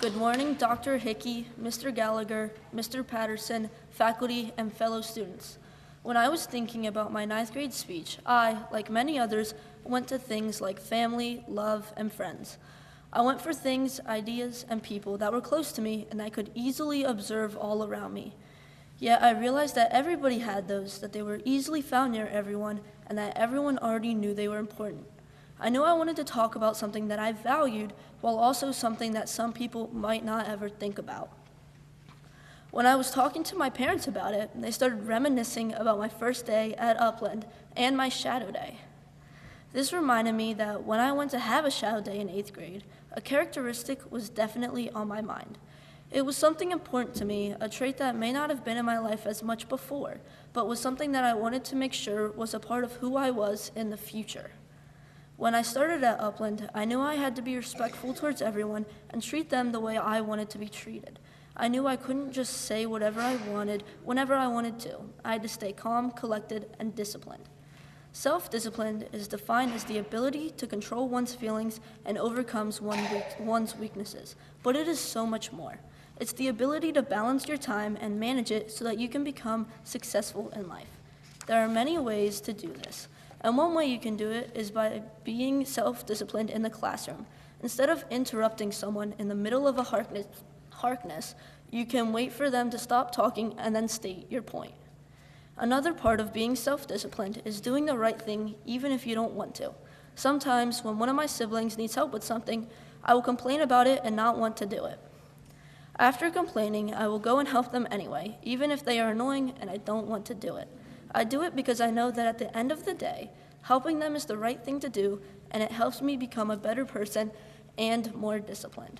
Good morning, Dr. Hickey, Mr. Gallagher, Mr. Patterson, faculty, and fellow students. When I was thinking about my ninth grade speech, I, like many others, went to things like family, love, and friends. I went for things, ideas, and people that were close to me and I could easily observe all around me. Yet I realized that everybody had those, that they were easily found near everyone, and that everyone already knew they were important. I knew I wanted to talk about something that I valued, while also something that some people might not ever think about. When I was talking to my parents about it, they started reminiscing about my first day at Upland and my shadow day. This reminded me that when I went to have a shadow day in 8th grade, a characteristic was definitely on my mind. It was something important to me, a trait that may not have been in my life as much before, but was something that I wanted to make sure was a part of who I was in the future. When I started at Upland, I knew I had to be respectful towards everyone and treat them the way I wanted to be treated. I knew I couldn't just say whatever I wanted, whenever I wanted to. I had to stay calm, collected, and disciplined. Self-discipline is defined as the ability to control one's feelings and overcome one's weaknesses, but it is so much more. It's the ability to balance your time and manage it so that you can become successful in life. There are many ways to do this. And one way you can do it is by being self-disciplined in the classroom. Instead of interrupting someone in the middle of a harkness, you can wait for them to stop talking and then state your point. Another part of being self-disciplined is doing the right thing even if you don't want to. Sometimes when one of my siblings needs help with something, I will complain about it and not want to do it. After complaining, I will go and help them anyway, even if they are annoying and I don't want to do it. I do it because I know that at the end of the day, helping them is the right thing to do, and it helps me become a better person and more disciplined.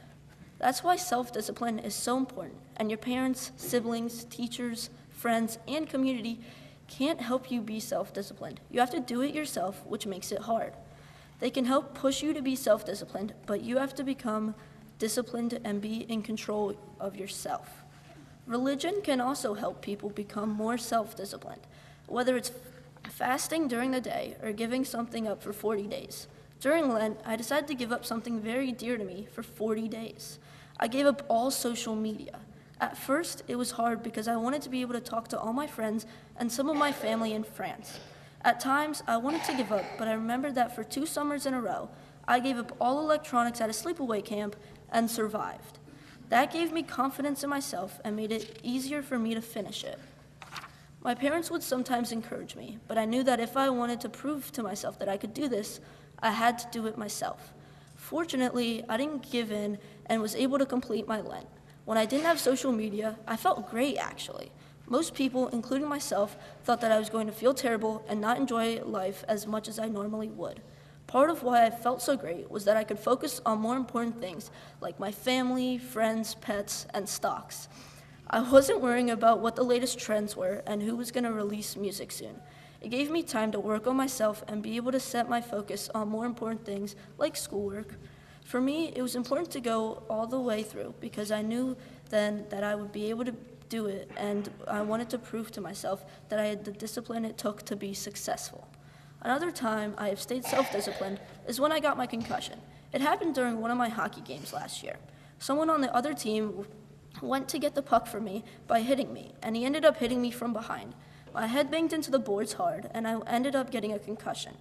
That's why self-discipline is so important, and your parents, siblings, teachers, friends, and community can't help you be self-disciplined. You have to do it yourself, which makes it hard. They can help push you to be self-disciplined, but you have to become disciplined and be in control of yourself. Religion can also help people become more self-disciplined, whether it's fasting during the day or giving something up for 40 days. During Lent, I decided to give up something very dear to me for 40 days. I gave up all social media. At first, it was hard because I wanted to be able to talk to all my friends and some of my family in France. At times, I wanted to give up, but I remembered that for 2 summers in a row, I gave up all electronics at a sleepaway camp and survived. That gave me confidence in myself and made it easier for me to finish it. My parents would sometimes encourage me, but I knew that if I wanted to prove to myself that I could do this, I had to do it myself. Fortunately, I didn't give in and was able to complete my Lent. When I didn't have social media, I felt great, actually. Most people, including myself, thought that I was going to feel terrible and not enjoy life as much as I normally would. Part of why I felt so great was that I could focus on more important things, like my family, friends, pets, and stocks. I wasn't worrying about what the latest trends were and who was going to release music soon. It gave me time to work on myself and be able to set my focus on more important things like schoolwork. For me, it was important to go all the way through because I knew then that I would be able to do it, and I wanted to prove to myself that I had the discipline it took to be successful. Another time I have stayed self-disciplined is when I got my concussion. It happened during one of my hockey games last year. Someone on the other team went to get the puck from me by hitting me, and he ended up hitting me from behind. My head banged into the boards hard, and I ended up getting a concussion.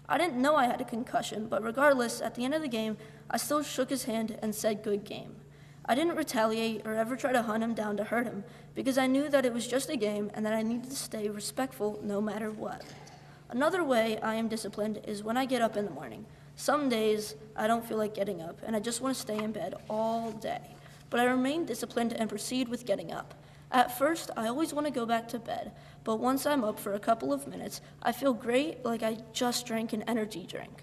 I didn't know I had a concussion, but regardless, at the end of the game, I still shook his hand and said good game. I didn't retaliate or ever try to hunt him down to hurt him, because I knew that it was just a game and that I needed to stay respectful no matter what. Another way I am disciplined is when I get up in the morning. Some days I don't feel like getting up, and I just want to stay in bed all day. But I remain disciplined and proceed with getting up. At first, I always want to go back to bed, but once I'm up for a couple of minutes, I feel great, like I just drank an energy drink.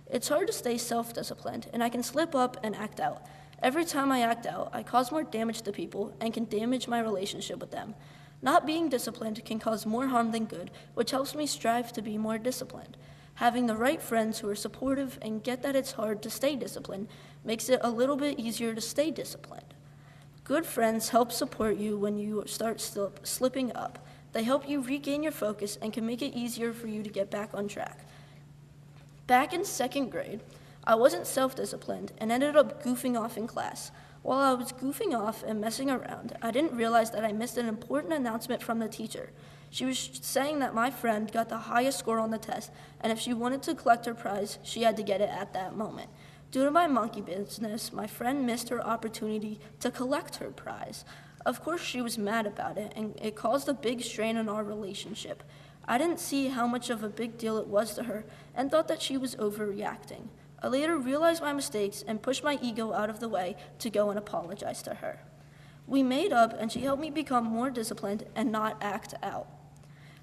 It's hard to stay self-disciplined, and I can slip up and act out. Every time I act out, I cause more damage to people and can damage my relationship with them. Not being disciplined can cause more harm than good, which helps me strive to be more disciplined. Having the right friends who are supportive and get that it's hard to stay disciplined makes it a little bit easier to stay disciplined. Good friends help support you when you start slipping up. They help you regain your focus and can make it easier for you to get back on track. Back in 2nd grade, I wasn't self-disciplined and ended up goofing off in class. While I was goofing off and messing around, I didn't realize that I missed an important announcement from the teacher. She was saying that my friend got the highest score on the test, and if she wanted to collect her prize, she had to get it at that moment. Due to my monkey business, my friend missed her opportunity to collect her prize. Of course, she was mad about it, and it caused a big strain on our relationship. I didn't see how much of a big deal it was to her and thought that she was overreacting. I later realized my mistakes and pushed my ego out of the way to go and apologize to her. We made up, and she helped me become more disciplined and not act out.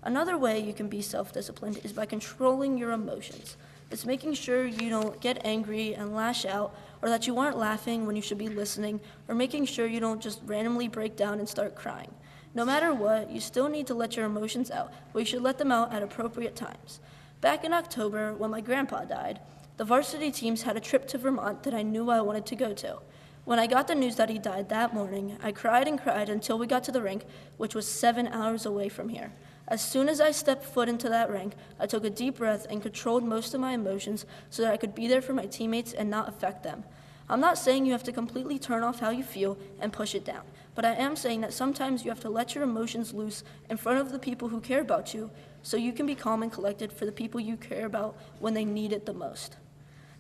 Another way you can be self-disciplined is by controlling your emotions. It's making sure you don't get angry and lash out, or that you aren't laughing when you should be listening, or making sure you don't just randomly break down and start crying. No matter what, you still need to let your emotions out, but you should let them out at appropriate times. Back in October, when my grandpa died, the varsity teams had a trip to Vermont that I knew I wanted to go to. When I got the news that he died that morning, I cried and cried until we got to the rink, which was 7 hours away from here. As soon as I stepped foot into that rink, I took a deep breath and controlled most of my emotions so that I could be there for my teammates and not affect them. I'm not saying you have to completely turn off how you feel and push it down, but I am saying that sometimes you have to let your emotions loose in front of the people who care about you so you can be calm and collected for the people you care about when they need it the most.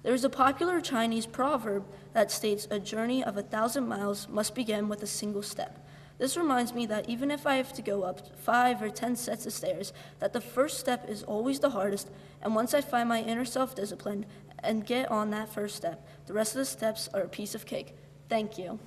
There is a popular Chinese proverb that states a journey of 1,000 miles must begin with a single step. This reminds me that even if I have to go up 5 or 10 sets of stairs, that the first step is always the hardest, and once I find my inner self-discipline and get on that first step, the rest of the steps are a piece of cake. Thank you.